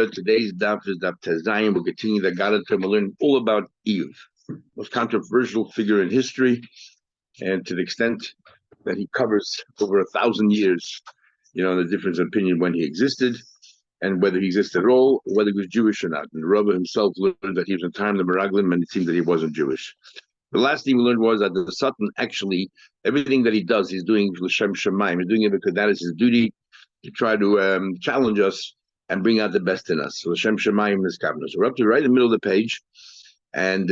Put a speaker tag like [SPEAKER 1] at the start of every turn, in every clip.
[SPEAKER 1] Today's daf is Daf Tezayim. We'll continue the Gada term. We'll learn all about Eve, most controversial figure in history, and to the extent that he covers over 1,000 years, the difference of opinion when he existed and whether he existed at all, whether he was Jewish or not. And the Rebbe himself learned that he was in time the Meraglim, and it seemed that he wasn't Jewish. The last thing we learned was that the Satan actually, everything that he does, he's doing L'Shem Shemaim. He's doing it because that is his duty to try to challenge us and bring out the best in us. So L'Shem Shemaim is Kavanah. So we're up to right in the middle of the page, and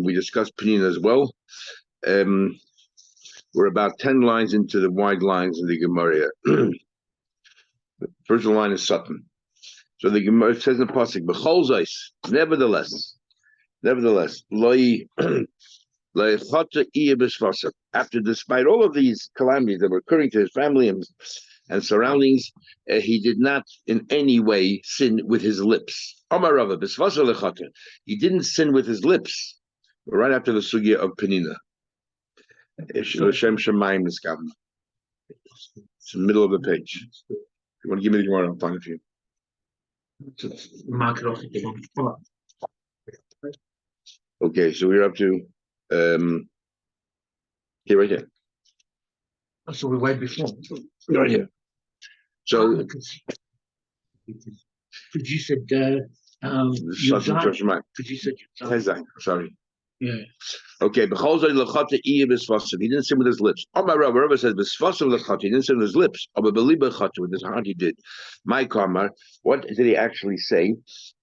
[SPEAKER 1] we discussed Penina as well. We're about 10 lines into the wide lines in the Gemara. The first line is Satan. So the Gemara says in the pasuk, "B'chol zos, nevertheless, loi." After, despite all of these calamities that were occurring to his family and surroundings, he did not in any way sin with his lips. He didn't sin with his lips. Right after the sugya of Penina. It's the middle of the page. If you want to give me the Gemara, I'll find it for you.
[SPEAKER 2] Mark it off.
[SPEAKER 1] Okay, so we're up to here, right here.
[SPEAKER 2] Oh, so we're way before.
[SPEAKER 1] Right here. So,
[SPEAKER 2] because you said,
[SPEAKER 1] sorry.
[SPEAKER 2] Yeah.
[SPEAKER 1] Okay, he didn't sin with his lips. Rabba says, he didn't sin with his lips. With his heart he did. My karma, what did he actually say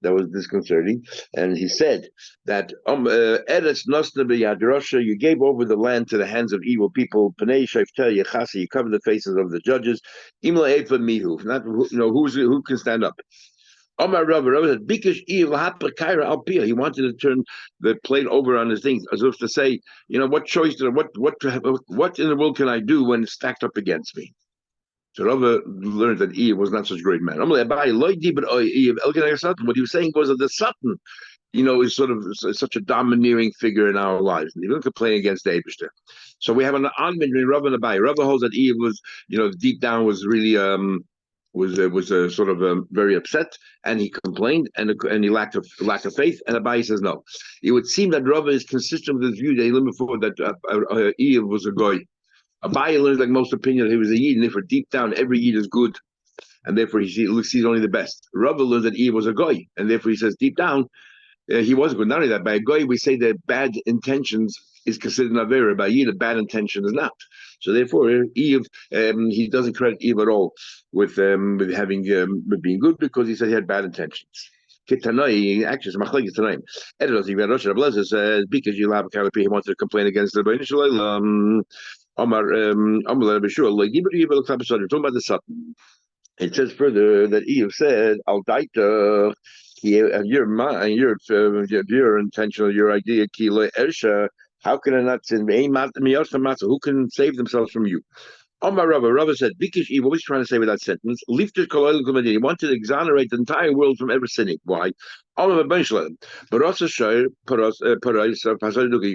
[SPEAKER 1] that was disconcerting? And he said that you gave over the land to the hands of evil people. You covered the faces of the judges. Not who can stand up. Omar Rabba said, "Because he wanted to turn the plate over on his things, as if to say, what choice what in the world can I do when it's stacked up against me?" So Rabba learned that Eve was not such a great man. What he was saying was that the Satan, is sort of such a domineering figure in our lives. He didn't complain against the Eibishter. So we have an argument between Rabba and Abai. Rabba holds that Eve was, deep down was really was sort of very upset, and he complained, and he lacked of faith. And Abai says no. It would seem that Rava is consistent with his view that he learned before that Eve was a goy. Abai learns, like most opinions, he was a yid, and therefore deep down every yid is good, and therefore he sees only the best. Rava learns that Eve was a goy, and therefore he says deep down he was good. Not only that, by a goy we say that bad intentions is considered an avera. By yid, a bad intention is not. So therefore, Eve, he doesn't credit Eve at all with having with being good, because he said he had bad intentions. Kitanoi, actually, it's machlekes tanaim. Edros, even Rosh Hashanah says because you have a kind of he wanted to complain against the Rebbeinu Shalom. Omar, B'shur, like Eve, talking about the Satan. It says further that Eve said, "Al daita." Your intentional, your idea, Kila Ersha. How can I not sin? Who can save themselves from you? Omar Rava said, because Eve, what was trying to say with that sentence? He wanted to exonerate the entire world from ever sinning. Why? But also you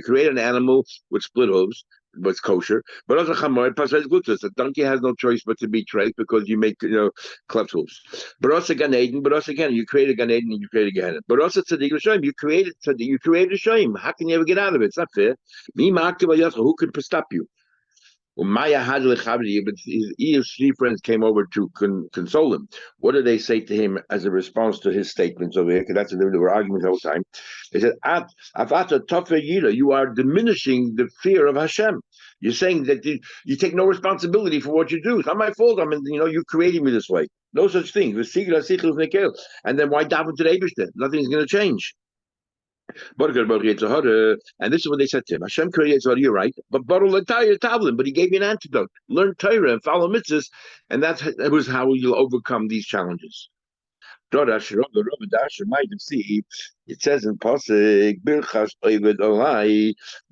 [SPEAKER 1] create an animal with split hooves, but it's kosher. But also the donkey has no choice but to be trained because you make cleft hooves. But also Gan Eden, but also again you create a Gan Eden and you create a Gehenna. But also Tzaddik L'Shaim, you created a shame. How can you ever get out of it? It's not fair. Who could stop you? But Eve's three friends came over to console him. What did they say to him as a response to his statements over here? Because that's they were arguing the whole time. They said, you are diminishing the fear of Hashem. You're saying that you take no responsibility for what you do. It's not my fault. You created me this way. No such thing. And then why daven to the Eibishter? Nothing's going to change. And this is what they said to him. Hashem created, you're right, but he gave you an antidote. Learn Torah and follow mitzvahs, and that was how you'll overcome these challenges. Might see it says in Pasuk, the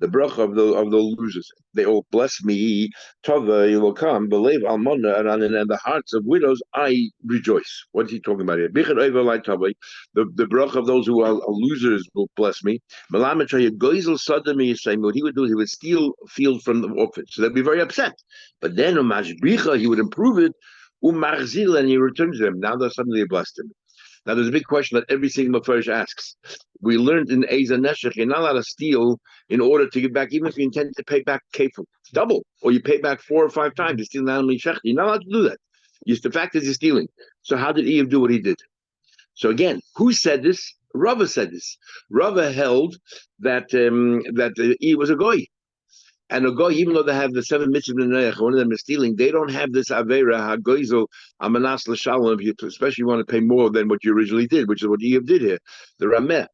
[SPEAKER 1] bracha of the losers. They all bless me. Tova, you will come. Believe almona, and in the hearts of widows I rejoice. What is he talking about here? The bracha of those who are losers will bless me. What he would do, he would steal field from the orphan, so they'd be very upset. But then he would improve it. And he returned to them. Now they're suddenly blessed him. Now, there's a big question that every single Mefarish asks. We learned in Eza Neshech, you're not allowed to steal in order to give back, even if you intend to pay back kefil, double, or you pay back 4 or 5 times. You steal an animal shech. You're not allowed to do that. The fact is you're stealing. So how did Eve do what he did? So again, who said this? Rava said this. Rava held that Eve was a goy. And a goy, even though they have the 7 mitzvahs in Neich, one of them is stealing, they don't have this avera hagoizo amanas l'shalom. Especially if you want to pay more than what you originally did, which is what Eve did here. The Rameh,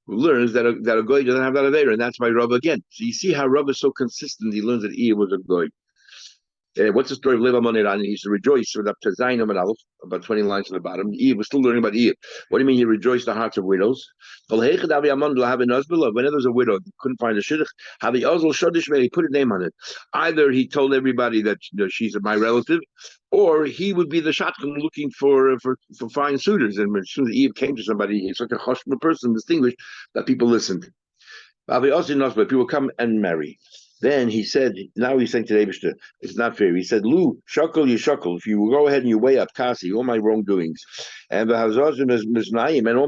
[SPEAKER 1] who learns that a goy doesn't have that avera, and that's by Rava again. So you see how Rava is so consistent. He learns that Eve was a goy. What's the story of Leva Moniran? He used to rejoice with up to Zayin and Aleph, about 20 lines to the bottom. Eve, we're still learning about Eve. What do you mean he rejoiced the hearts of widows? Whenever there's a widow, couldn't find a shidduch, he put a name on it. Either he told everybody that she's my relative, or he would be the shotgun looking for fine suitors. And as soon as Eve came to somebody, he's such a choshma person, distinguished, that people listened. People come and marry. Then he said, now he's saying to Abishter, it's not fair. He said, Lu, shuckle, you shuckle. If you go ahead and you weigh up Kasi, all my wrongdoings, and the Hazazim is Misnaim, and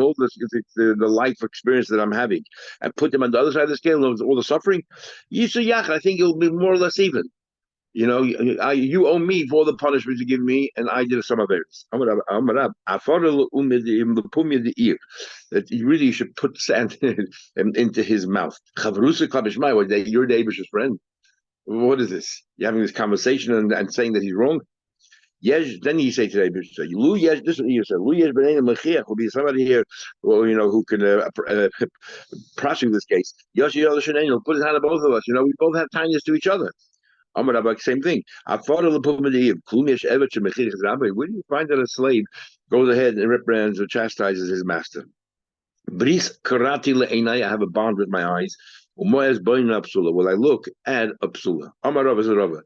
[SPEAKER 1] all the life experience that I'm having, and put them on the other side of the scale, all the suffering, Yisayach, I think you'll be more or less even. You owe me for the punishment you give me, and I did some of theirs. That you really should put sand into his mouth. You're the Abish's friend. What is this? You're having this conversation and saying that he's wrong? Yes, then you say to the Abish, this is what you said. Will be somebody here, who can prosecute this case. Yoshi put his hand on both of us. We both have kindness to each other. Same thing. Where do you find that a slave goes ahead and reprimands or chastises his master? Bris karati le'enai, I have a bond with my eyes. Umoyas boin apsula. Well, I look at apsula. Amar Rav is a Rav.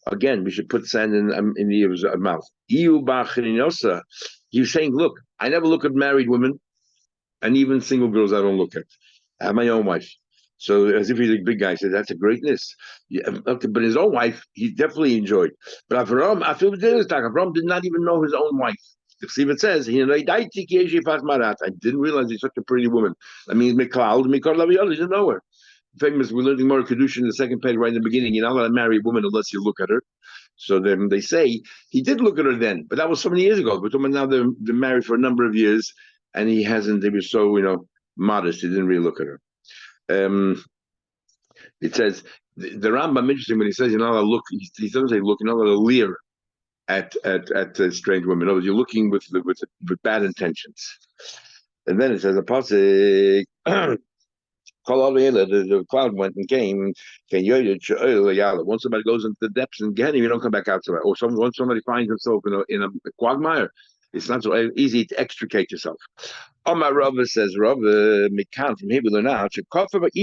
[SPEAKER 1] Again, we should put sand in Eve's mouth. He's saying, look, I never look at married women, and even single girls I don't look at. I have my own wife. So as if he's a big guy, he said, that's a greatness. Yeah, okay, but his own wife, he definitely enjoyed. But Avram, Avram did not even know his own wife. It says, I didn't realize he's such a pretty woman. That means Miklal, he didn't know her. Famous, we're learning more Kedushin in the second page right in the beginning. You're not allowed to marry a woman unless you look at her. So then they say, he did look at her then, but that was so many years ago. But now they're married for a number of years, and he hasn't, he was so, modest, he didn't really look at her. It says the Rambam, interesting when he says you're not allowed to look. He doesn't say look. You're not allowed to leer at strange women. In other words, you're looking with bad intentions. And then it says a pasuk. The cloud went and came. Once somebody goes into the depths and Gehenna, you don't come back out to it. Or once somebody finds himself in a quagmire, it's not so easy to extricate yourself. Omar Rava says, Rava Mikan from here we learn out. He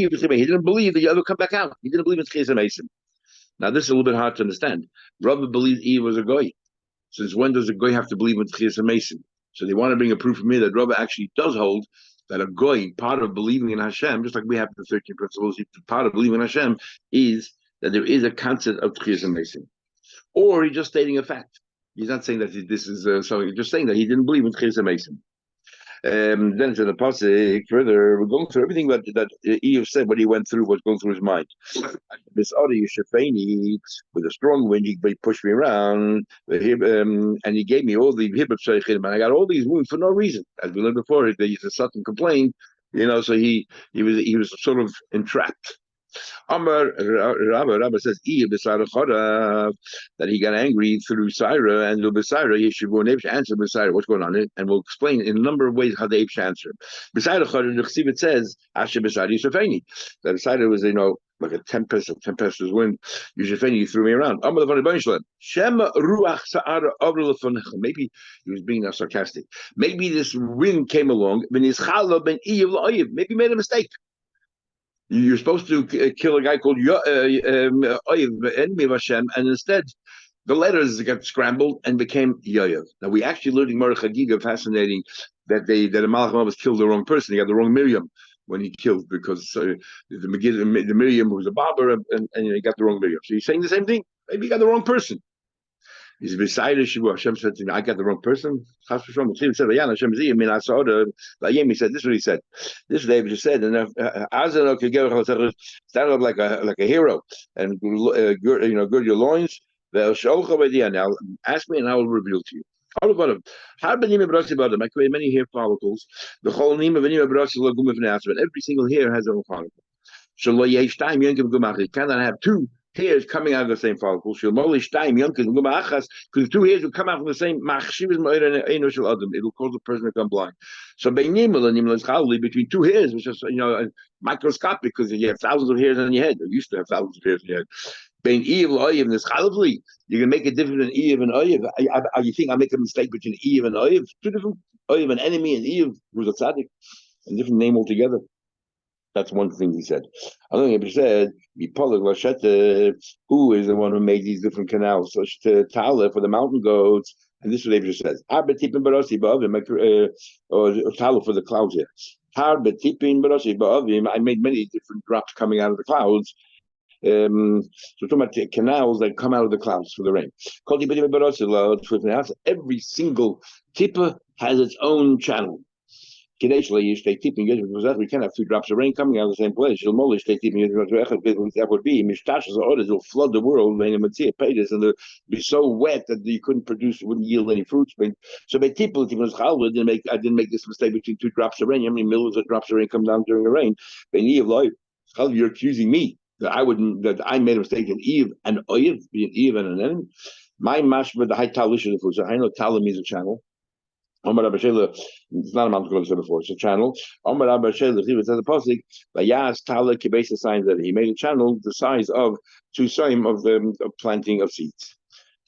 [SPEAKER 1] didn't believe that you ever come back out. He didn't believe in Chizah Mason. Now this is a little bit hard to understand. Rava believed Eve was a goy. Since when does a goy have to believe in Chizah Mason? So they want to bring a proof from me that Rava actually does hold that a goy, part of believing in Hashem, just like we have the 13 principles, part of believing in Hashem is that there is a concept of Chizah Mason. Or he's just stating a fact. He's not saying that this is something. He's just saying that he didn't believe in Chizah Mason. Then to the pasuk further, we're going through everything that Eve said, what he went through, what's going through his mind. This other Yishafeni, with a strong wind, he pushed me around, and he gave me all the hibab sheichim, and I got all these wounds for no reason. As we learned before, the Satan complained, so he was sort of entrapped. Amar Rabba says that he got angry through Syrah, and the Besira he should go and answer Besira what's going on, and we'll explain in a number of ways how the Abish answer. Besira the it says Asher Besira Yisufeni. That Besira was like a tempestuous wind. Yisufeni, you threw me around. Amar the Shem Ruach Sa'ara maybe he was being sarcastic. Maybe this wind came along. Maybe he made a mistake. You're supposed to kill a guy called Oyev, enemy of Hashem, and instead the letters got scrambled and became Yoyev. Now we actually learned in Marach Hagiga, fascinating, that a Malach was killed the wrong person. He got the wrong Miriam when he killed, because the Miriam was a barber, and he got the wrong Miriam. So he's saying the same thing. Maybe he got the wrong person. He's beside Shibu. Hashem said to me, I got the wrong person. Hashem said, Hashem he said, this is what he said. This is what David just said. And Azan could stand up like a hero and gird your loins. Now ask me and I will reveal to you. All about him. How about him? I create many hair follicles. The whole name of every single hair has a own follicle. You cannot have two hairs coming out of the same follicle. Because two hairs will come out from the same. It'll cause the person to become blind. So between two hairs, which is microscopic, because you have thousands of hairs on your head. You used to have thousands of hairs on your head. You can make a difference in Eve and Oyev. You think I make a mistake between Eve and Oyev? Two different Oyev, an enemy, and Eve, who's a tzaddik, a different name altogether. That's one thing he said. Another thing he said, who is the one who made these different canals? So Tala for the mountain goats, and this is what Abraham says. Or Tala for the clouds here. I made many different drops coming out of the clouds. So talking about canals that come out of the clouds for the rain. Every single tipper has its own channel. We can't have 2 drops of rain coming out of the same place. That would be will flood the world, and they'll be so wet that you couldn't produce, wouldn't yield any fruits. So I didn't make this mistake between 2 drops of rain. How many millions of drops of rain come down during the rain? You're accusing me that I made a mistake in Eve and Oyev, being Eve and an enemy. My mashma, the high talish of the food. So I know tala means a channel. It's not a mountain goat before, it's a channel. Omar Abba Shela, it says the Pasik, Vayas Tala Kibesa signs that he made a channel the size of 2 saim of the planting of seeds.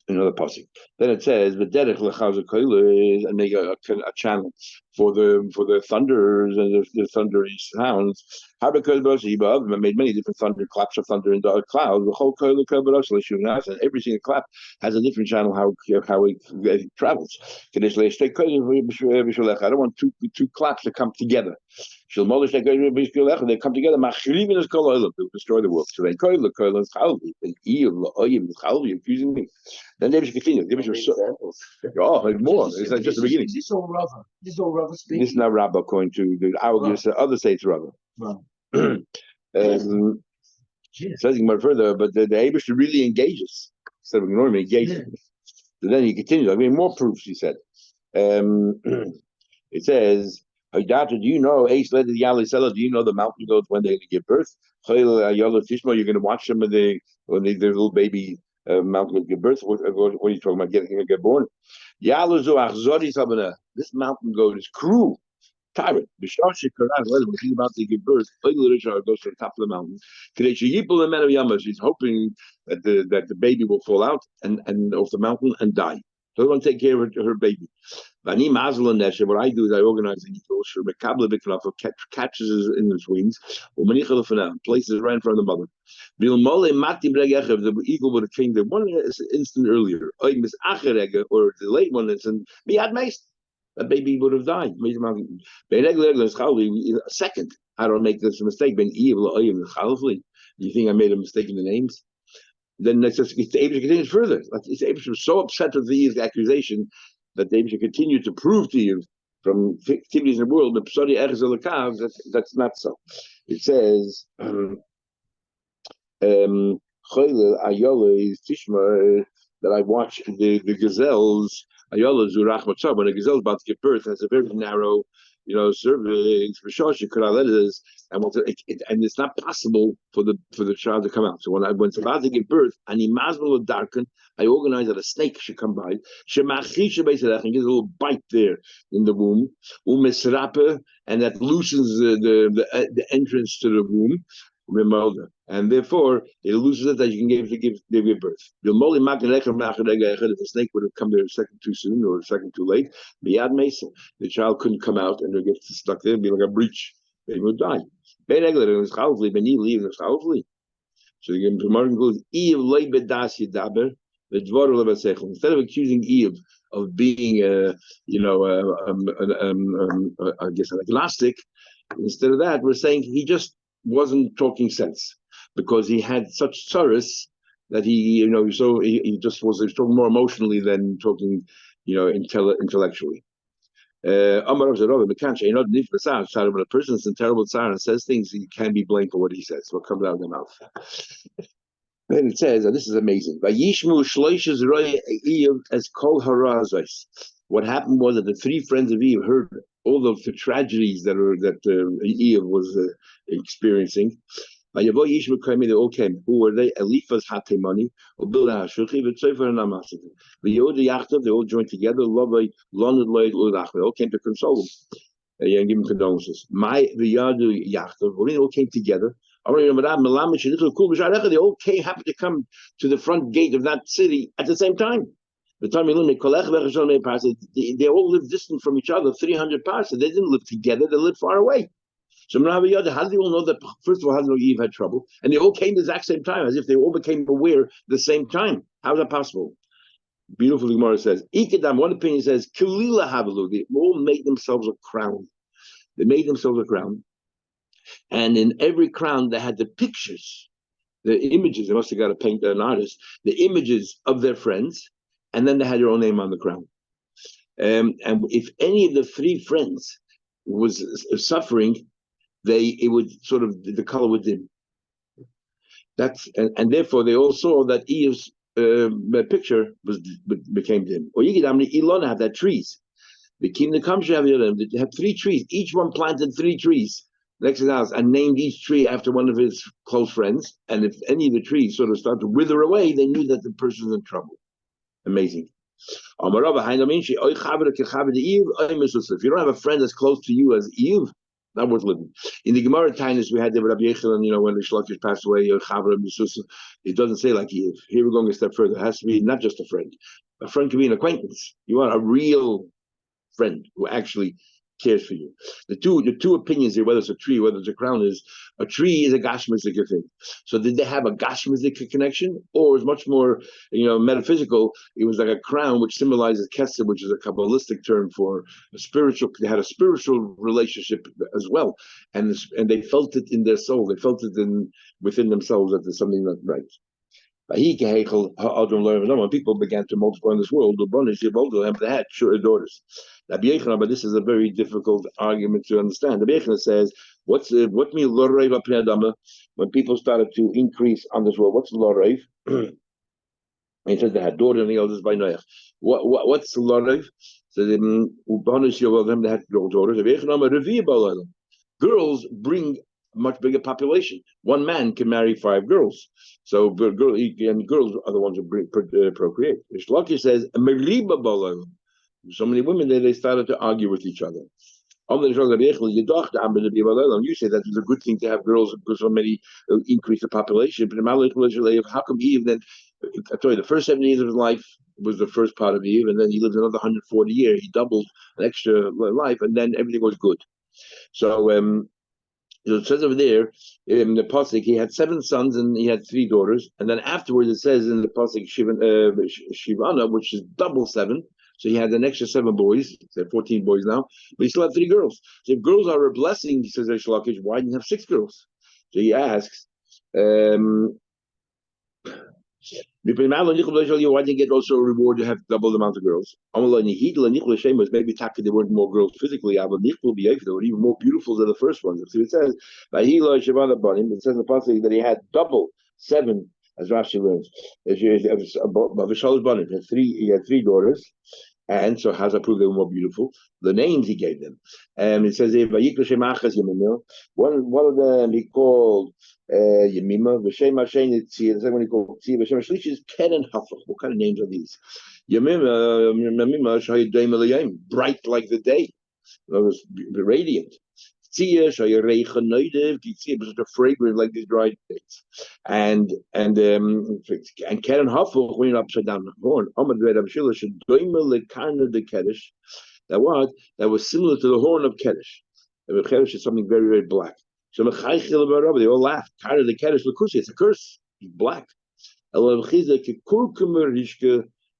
[SPEAKER 1] Another Pasik. Then it says, V'derech Lechaz and make a channel for the thunders and the thundery sounds. I made many different claps of thunder in the cloud. The whole and every single clap has a different channel how it travels. I don't want two claps to come together. They come together. They'll destroy the world. So they accusing me. Then they continue. More. It's not just the beginning.
[SPEAKER 2] Is this all Rava? This is all Rava speaking?
[SPEAKER 1] This is not Rabba according to the other say it's Rabba.
[SPEAKER 2] Right.
[SPEAKER 1] Says more further, but the Abish really engages instead of ignoring me, engages. So then he continues. I mean, more proofs. He said. It says, "Do you know Ace led the Yali Seller? Do you know the mountain goats when they give birth? You're going to watch them when their little baby mountain goats give birth. What are you talking about? Get born? This mountain goat is cruel." Tyrant. When he's about to give birth, goes to the top of the mountain. She's hoping that the baby will fall out and off the mountain and die. So they want to take care of her baby. What I do is I organize the eagles, catches in its wings, places it right in front of the mother. The eagle would have came there 1 instant earlier, or the late one instant, that baby would have died. A second, I don't make this mistake. You think I made a mistake in the names? Then it's Abraham continues further. Abraham was so upset with the accusation that Abraham continued to prove to you from activities in the world that's not so. It says, that I watch the gazelles. Ayola Zurach Matzah, when a gazelle is about to give birth, has a very narrow, cervix, and it's not possible for the child to come out. So when it's about to give birth, and will darken, I organize that a snake should come by, and gives a little bite there in the womb, and that loosens the entrance to the womb. And therefore it loses it that you can give birth. If the snake would have come there a second too soon or a second too late, the child couldn't come out and it would get stuck there and be like a breach. They would die. So the Gemara goes, instead of accusing Eve of being I guess an agnostic, instead of that, we're saying he just wasn't talking sense because he had such sorrows that he just was talking more emotionally than talking, intellectually. Amar of Zerova, when a person is in terrible tzar and says things, he can be blamed for what he says, what comes out of their mouth. Then it says, and this is amazing, Vayishmu shloishes roya Eev as kol harazos. What happened was that the three friends of Eve heard all of the tragedies that Eve was experiencing. They all came. Who were they? Eliphaz Hatemani, Ubilda Hashuchi, Vitsefer and Amasit. The Yachtav, they all joined together. Lovay, London Lloyd, Ludach. They all came to console him and give him condolences. My the Yadu Yachtav, when they all came together. They all happened to come to the front gate of that city at the same time. They all lived distant from each other, 300 parts. They didn't live together, they lived far away. So how did they all know that, first of all, how did they know Eve had trouble? And they all came at the exact same time, as if they all became aware at the same time. How is that possible? Beautiful Gemara says, Ikadam, one opinion says, Kulila Havalu, they all made themselves a crown. They made themselves a crown. And in every crown, they had the pictures, the images. They must have got to paint an artist, the images of their friends, and then they had their own name on the crown. And if any of the three friends was suffering, the color would dim. And therefore they all saw that Eve's picture became dim. Or Ilona had that trees. They had 3 trees. Each one planted 3 trees next to the house and named each tree after one of his close friends. And if any of the trees sort of started to wither away, they knew that the person was in trouble. Amazing. If you don't have a friend as close to you as Eve, not worth living. In the Gemara Tainus we had the Rabbi Yechon, when the Shlokish passed away, it doesn't say like Eve. Here we're going a step further. It has to be not just a friend. A friend can be an acquaintance. You want a real friend who actually cares for you. The two opinions here, whether it's a tree, whether it's a crown, is a tree is a gashmizik thing. So did they have a gashmizik connection, or was much more, metaphysical? It was like a crown, which symbolizes kesed, which is a kabbalistic term for a spiritual. They had a spiritual relationship as well, and they felt it in their soul. They felt it within themselves that there's something not right. When people began to multiply in this world, they had daughters. But this is a very difficult argument to understand. The Bechna says, what means lorev? When people started to increase on this world, what's lorev? He says they had daughters and the elders by Noach. What's lorev? So they had daughters. Girls bring much bigger population. One man can marry 5 girls. So girls are the ones who procreate. Shlaki says, so many women there, they started to argue with each other. You say that it's a good thing to have girls because so many increase the population. But how come Eve then? I told you, the first 7 years of his life was the first part of Eve, and then he lived another 140 years. He doubled an extra life, and then everything was good. So it says over there in the pasuk he had 7 sons and he had 3 daughters, and then afterwards it says in the pasuk Shivana, which is double 7. So he had an extra 7 boys. There are 14 boys now, but he still had 3 girls. So if girls are a blessing, he says Reish Lakish, why didn't you have 6 girls? So he asks, why didn't you get also a reward to have double the amount of girls? Maybe they weren't more girls physically, they were even more beautiful than the first ones. So it says, it says in the passage that he had double 7, as Rashi learns. He had 3 daughters, and so how's that prove they were more beautiful? The names he gave them. And it says one of them he called Yemima, V'Shem Hashem Tzia. The second one he called Tzia. V'Shem Shlish is Ken and Hafach. What kind of names are these? Yemima bright like the day. That was radiant. Tzia was a fragrant like these dried dates, and Keren Hafel went upside down the horn. That was similar to the horn of Kedesh. The Kedesh is something very, very black. So they all laughed. Kind of the Kedesh Lakusi, it's a curse. He's black.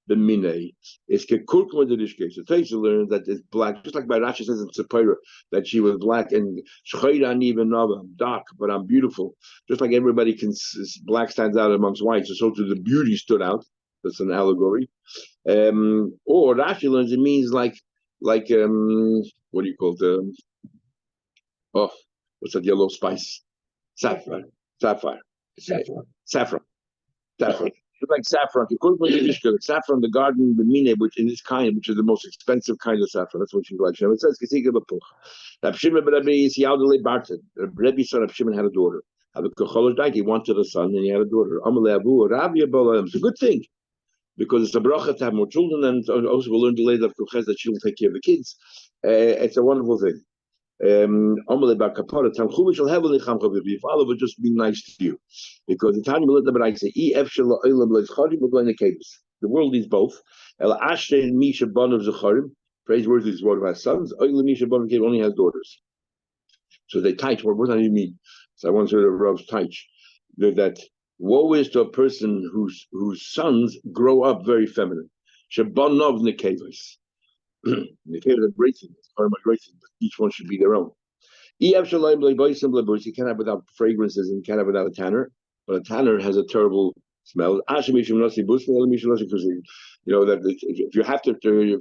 [SPEAKER 1] the mine is kekurkum the dishke. So Taisa learns that it's black, just like by Rashi says in Tzipora that she was black and shchayra even I'm dark, but I'm beautiful. Just like everybody can, black stands out amongst whites, so too the beauty stood out. That's an allegory. Or Rashi learns it means like what do you call it? Oh, what's that yellow spice? Saffron. Sapphire. Saffron. Saffron. Saffron. It's like saffron. Saffron, the garden, the mine, which in this kind, which is the most expensive kind of saffron. That's what she likes. It says Kesika Bapuch. Rab Shimon ben Rabbi is Yaudale Barton. Rebbe's son of Shimon had a daughter. Abba died. He wanted a son and he had a daughter. Amalei Abu Rabbi Abolam. It's a good thing because it's a bracha to have more children, and also we'll learn the later of Kuches that she will take care of the kids. It's a wonderful thing. Your father would just be nice to you, because the time will let the say the world needs both. Praiseworthy is one of our sons. Only has daughters. So they teach. What does that mean? So I once heard of Rav teach that woe is to a person whose sons grow up very feminine. Shabanov nekevos. Nekevos are great things. Are great things, but each one should be their own. You can't have without fragrances and you can't have without a tanner, but a tanner has a terrible smell. You know that if you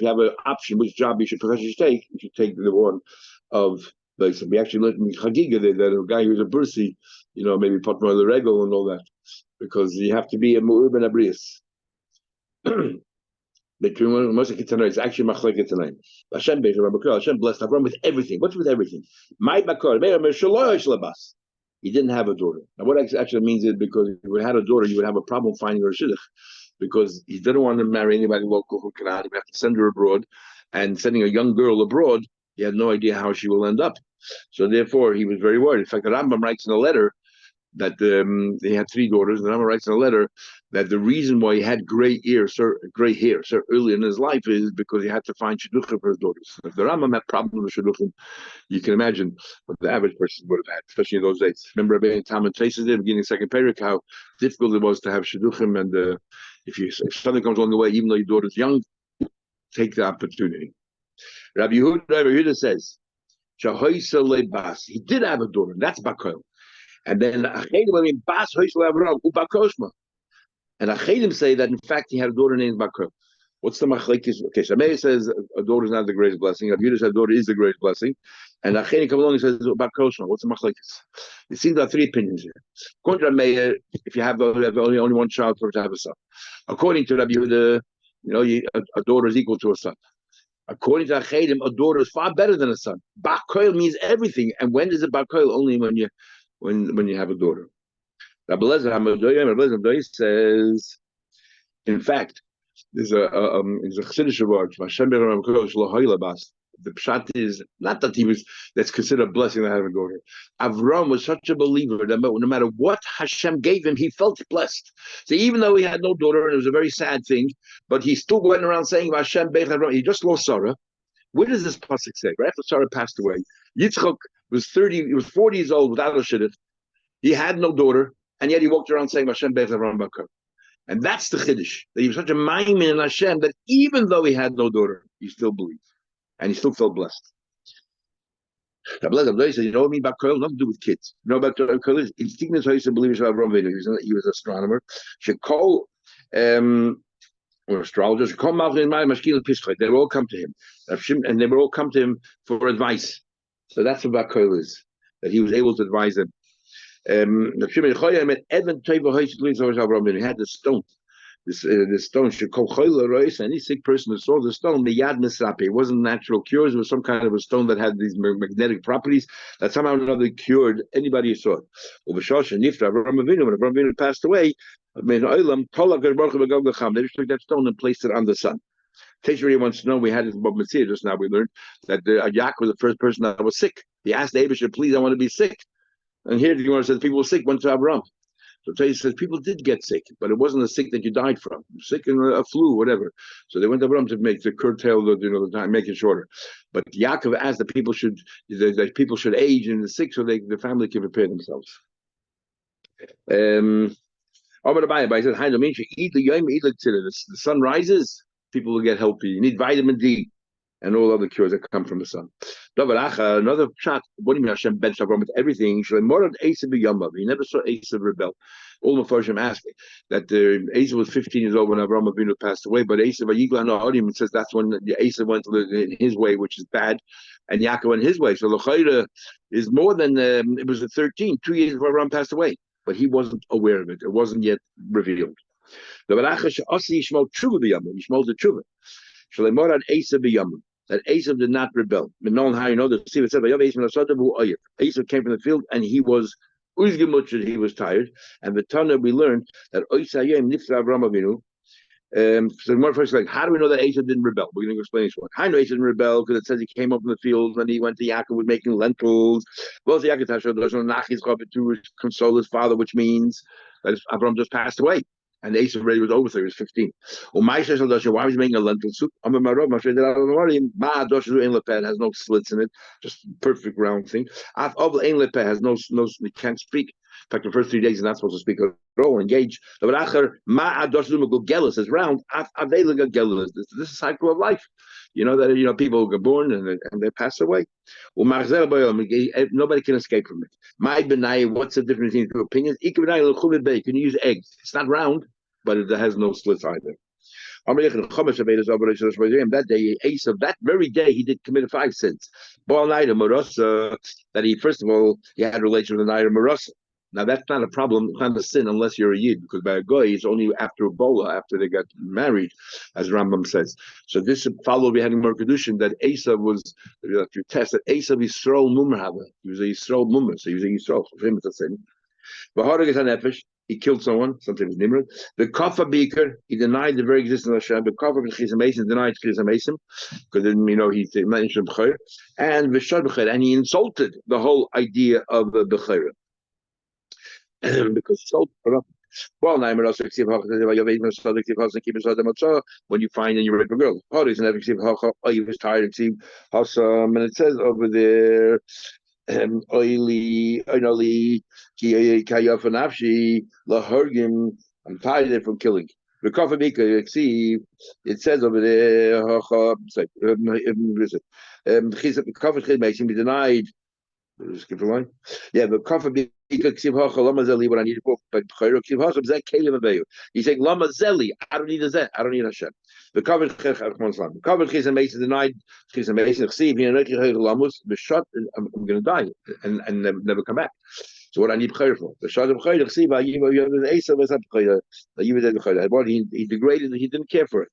[SPEAKER 1] have an option, which job you should take the one of like so we actually learned in Chagiga that a guy who's a bursi, maybe put more the regal and all that, because you have to be a mu'ur ben abrius. The it's actually machleket tonight. Hashem blessed Avram with everything. What's with everything? He didn't have a daughter. Now, what actually means is because if you had a daughter, you would have a problem finding her shidduch, because he didn't want to marry anybody local who can. He would have to send her abroad, and sending a young girl abroad, he had no idea how she will end up. So therefore, he was very worried. In fact, the Rambam writes in a letter that he had three daughters, and Rambam writes in a letter that the reason why he had gray hair so early in his life is because he had to find shidduchim for his daughters. If the Rambam had problems with shidduchim, you can imagine what the average person would have had, especially in those days. Remember Rabbi Tam and Traces there, beginning of second parak, how difficult it was to have shidduchim, and if something comes along the way, even though your daughter's young, take the opportunity. Rabbi Yehuda says, he did have a daughter, and that's Bakoil. And then and Achedim say that in fact he had a daughter named Bakoil. What's the machlekes? Okay, Shammai says a daughter is not the greatest blessing. Rabbi Yehuda says a daughter is the greatest blessing, and Achedim comes along and says Bakoil. What's the machlekes? It seems there are three opinions here. According to Rabbi, if you have only one child, for to have a son. According to Rabbi Yehuda, a daughter is equal to a son. According to Achedim, a daughter is far better than a son. Bakoil means everything, and when is it Bakoil? Only when you have a daughter. Rabbi Lezer says, in fact, there's a Chassidish word. The pshat is not that that's considered a blessing to have a daughter. Avram was such a believer that no matter what Hashem gave him, he felt blessed. So even though he had no daughter, and it was a very sad thing, but he still went around saying Hashem Beich Avram. He just lost Sarah. Where does this pasuk say? Right after Sarah passed away, Yitzchak was 40 years old without a shidduch. He had no daughter, and yet he walked around saying Hashem Beich Avram Bakar. And that's the chiddush, that he was such a maimin in Hashem that even though he had no daughter, he still believed, and he still felt blessed. Rabbi says, you know what I mean about Koil? Nothing to do with kids. You know about Koil is instinctive. He was an astronomer. Shekol, or astrologers, they would all come to him, and they would all come to him for advice. So that's what Koil is, that he was able to advise them. He had the stone. This stone should call any sick person who saw the stone, the yad misape. It wasn't natural cures, it was some kind of a stone that had these magnetic properties that somehow or another cured anybody who saw it. When Avram passed away, they just took that stone and placed it on the sun. Teshuvah wants to know, we had this about Messiah just now, we learned that Yaakov was the first person that was sick. He asked the Abishah, please, I want to be sick. And here the Gemara says people were sick, went to Avram. So Teshuvah says people did get sick, but it wasn't a sick that you died from. Sick in a flu, whatever. So they went to Avram to curtail the time, make it shorter. But Yaakov asked that people should age in the sick so the family can prepare themselves. But he said, eat the sun rises, people will get healthy. You need vitamin D and all other cures that come from the sun. Another shot. What do you mean Hashem bench Avram with everything? He never saw Esav rebel. All the Mepharshim asked me that Esav was 15 years old when Avram Avinu passed away, but Esav says that's when Esav went in his way, which is bad, and Yaakov went his way. So L'chayra is more than it was at 13, 2 years before Avram passed away, but he wasn't aware of it. It wasn't yet revealed. Yishmol the tshuva. That Esav did not rebel. How you know that? See, it said Esav came from the field and he was he was tired. And the Tana we learned that so more first, like, how do we know that Esav didn't rebel? We're going to explain this one. How do Esav didn't rebel? Because it says he came up from the field and he went to Yaakov with making lentils. Well, to console his father, which means that Avram just passed away. And Esav already was over, so he was 15. Why was he making a lentil soup? Has no slits in it, just perfect round thing. Has no, he can't speak. In fact, the first 3 days he's not supposed to speak at all, engage. The is round. This is a cycle of life. You know that people get born and they pass away. Nobody can escape from it. What's the difference between two opinions? You can use eggs. It's not round, but it has no slits either. That day, Esav, that very day, he did committed 5 sins. That he, first of all, he had a relation with the night of Marasa. Now that's not a problem, it's not a sin unless you're a Yid, because by a Goy, it's only after Ebola, after they got married, as Rambam says. So this followed we had in Merkadushin that Esav was, if you test that Esav Yisrael Mummer. He was a Yisrael Mummer, so he was a Yisrael. For him it's a sin. He killed someone, sometimes Nimrod. The Kafa Beaker, he denied the very existence of Hashem. The Kafa Chizamasim denied Chizamasim, because then he mentioned B'chayr. And V'shad B'chayr, and he insulted the whole idea of the B'chayr. Because so well, when you find and you rape a girl, he was tired and see and it says over there I'm tired from killing. See, it says over there he denied. Skip the line. Yeah, but comfort what I need to go. But he's saying Lama Zeli. I don't need a Zet. I don't need a Hashem. The covered Chizamason denied Chizamason. See, I'm going to die and never come back. So what I need Chayr for? The Shad of Chayr. See, he degraded. He didn't care for it.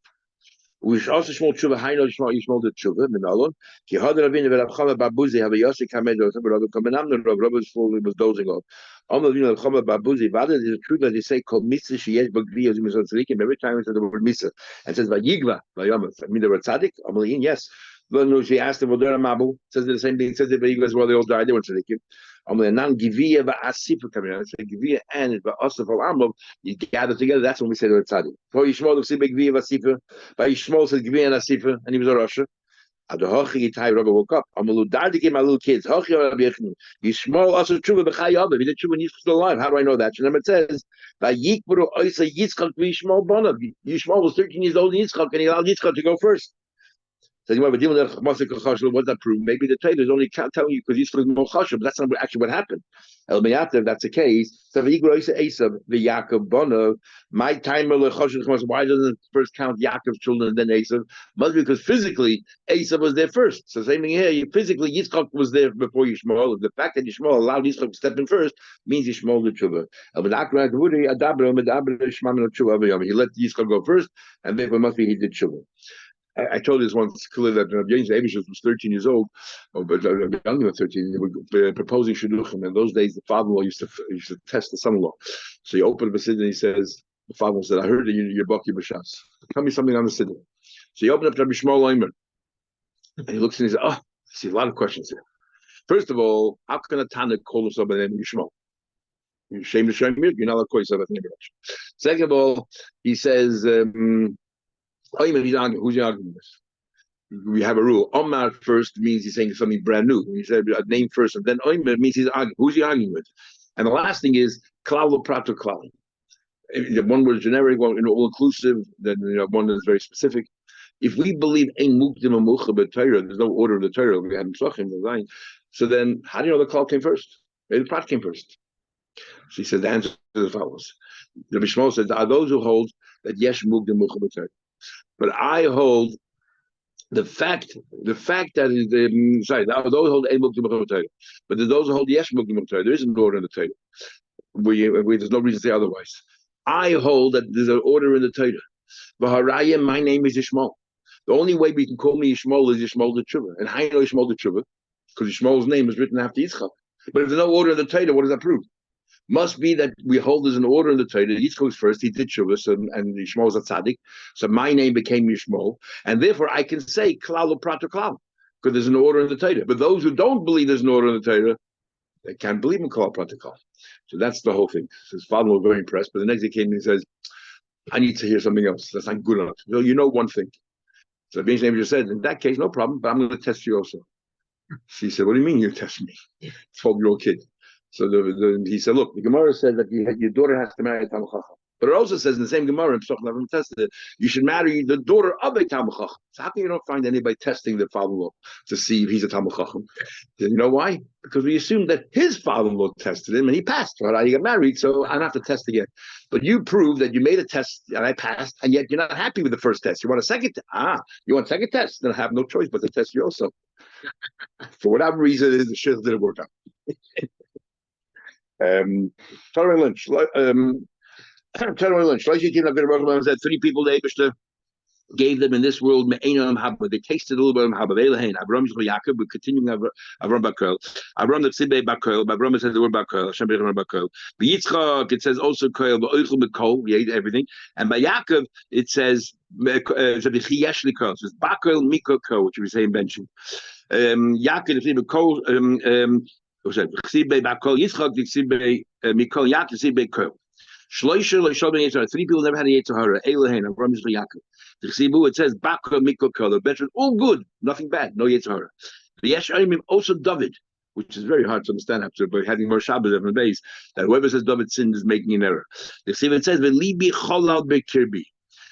[SPEAKER 1] We should also small tshuva. How you small the tshuva? Minalon. Ki hadar avinu v'Rabchama Babuzi have a yosik kamed or something. Rabbi Kamenamnon Rabbi was dozing off. Amavinu Rabchama Babuzi. Vada is true that they say called mitzvah sheyesh b'gvi as mitzvah tzadikim. Every time we say the word mitzvah and says vayigva vayamav. I mean the word tzadik. Amalin yes. Well, no, she asked him, "Well, they're a mabu." Says the same thing. Says the vayigva as well. They all died. They were tzadikim. Nan givia va'asifa coming out. So givia and va'asif al you gather together. That's when we say the word tzaddik. For Yishmael to see givia va'asifa. By Yishmael said givia and asifa, and he was a Russia. Adohachi Yitai Rabbi woke up. Amalu dardik my little kids. Hachi Rabbi Yishmael also tshuva b'chayav. He did tshuva when he's still alive. How do I know that? And then it says va'yikburu oisa Yitzchak v'Yishmael bonav. Yishmael was 13 years old in Yitzchak, and he allowed Yitzchak to go first. So what's that prove? Maybe the Torah is only telling you because he's for more chashuv, but that's not actually what happened. If that's the case, so the Yaakov Bono, my timer why doesn't it first count Yaakov's children and then Esav? Must be because physically Esav was there first. So same thing here. Physically Yitzchak was there before Yishmael. The fact that Yishmael allowed Yitzchak to step in first means Yishmael the tshuva. He let Yitzchak go first, and therefore must be he did tshuva. I told you this once clearly that James Abishus was 13 years old, but younger than 13. They were proposing shidduchim. In those days, the father-in-law used to test the son-in-law. So he opened up a siddur and he says, the father-in-law said, "I heard that you're Baki B'Shas. Tell me something on the siddur." So he opened up to Rabbi Shmuel Leimer, and he looks and he says, "Oh, I see a lot of questions here. First of all, how can a Tana call himself by the name of Yishmael? You're ashamed to show him. You're not allowed to call yourself by the name of Yishmael." Second of all, he says. Who's your argument? We have a rule. Omar first means he's saying something brand new. When you say a name first, and then Omer means he's arguing. Who's he arguing with? And the last thing is Klal Prato Klal. One was generic, one all inclusive. Then one is very specific. If we believe ein mukdim and mucha Torah, there's no order in the Torah. We had Pesachim design. So then, how do you know the call came first? Maybe the prat came first. She said the answer is as follows. The Mishmol said, are those who hold that yesh mukdim mucha Torah, but I hold the fact that is the sorry, those who hold ein mukdim mucha Torah, but those who hold yesh mukdim Torah, there is an order in the Torah. There's no reason to say otherwise. I hold that there's an order in the Torah. V'harayim, my name is Yishmael. The only way we can call me Yishmael is Yishmael the Tshuva. And how do you know Yishmael the Tshuva? Because Yishmael's name is written after Yitzchak. But if there's no order in the Torah, what does that prove? Must be that we hold there's an order in the Torah. Yitzchak was first, he did Tshuva, and Yishmael was a tzaddik. So my name became Yishmael. And therefore I can say Klal Prato Klal, because there's an order in the Torah. But those who don't believe there's an order in the Torah, they can't believe in Klal Prato Klal. So that's the whole thing. His father was very impressed, but the next day he came and he says, I need to hear something else. That's not good enough. So you know one thing. So the Name just said, in that case, no problem, but I'm going to test you also. She said, what do you mean you test me? 12-year-old kid. So he said, look, the Gemara said that your daughter has to marry a Talmid Chacham. But it also says in the same Gemara, you should marry the daughter of a Talmid Chacham. So how come you don't find anybody testing their father-in-law to see if he's a Talmid Chacham? You know why? Because we assume that his father-in-law tested him and he passed. Right? He got married, so I don't have to test again. But you prove that you made a test and I passed, and yet you're not happy with the first test. You want a second test. You want a second test? Then I have no choice but to test you also. For whatever reason, the shit didn't work out. Following lunch. Said 3 people the Eibishter gave them in this world. They tasted a little bit of Haba. Avram Yaakov, we're continuing Avram Bakel. Avram the Tzibbe Bakel. Avram says the word Bakel. Hashem Bakel. By Yitzchak, it says also Koel. By Oichel Bekol, we ate everything. And by Yaakov, it says Zabichiyesh Likol. It says Bakel Mikol Ko, which we say in Benjamin. Yaakov the Tzibbe Kol. Tzibbe Bakel. Yitzchak the Tzibbe Mikol. Yaakov Tzibbe Kol. 3 people never had a Yetzirah. Elohein, Avram Yisrael Yaakov. The Chsibu, it says Bakra Mikol Kol. Better, all good, nothing bad, no Yetzirah. The Yesh Arimim also David, which is very hard to understand after having more Shabbos every days. That whoever says David sinned is making an error. The Chsibu, it says V'libi Cholal Bekirbi.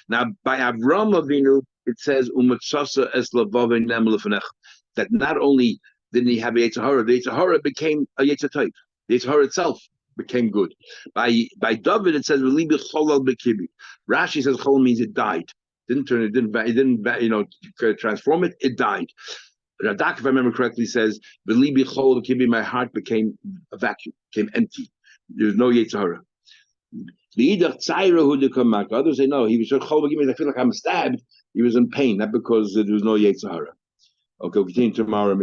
[SPEAKER 1] Now by Avram Avinu, it says Umatsasa Es Lavav Nem Lefanech. That not only didn't he have a Yetzirah, the Yetzirah became a Yetzirah. The Yetzirah itself became good. By David it says Rashi says chol means it died. Didn't transform it. It died. Radak, if I remember correctly, says my heart became a vacuum, became empty. There's no Yetzirah. Others say no. He was chol. I feel like I'm stabbed. He was in pain, not because there was no Yetzirah. Okay, we'll continue tomorrow.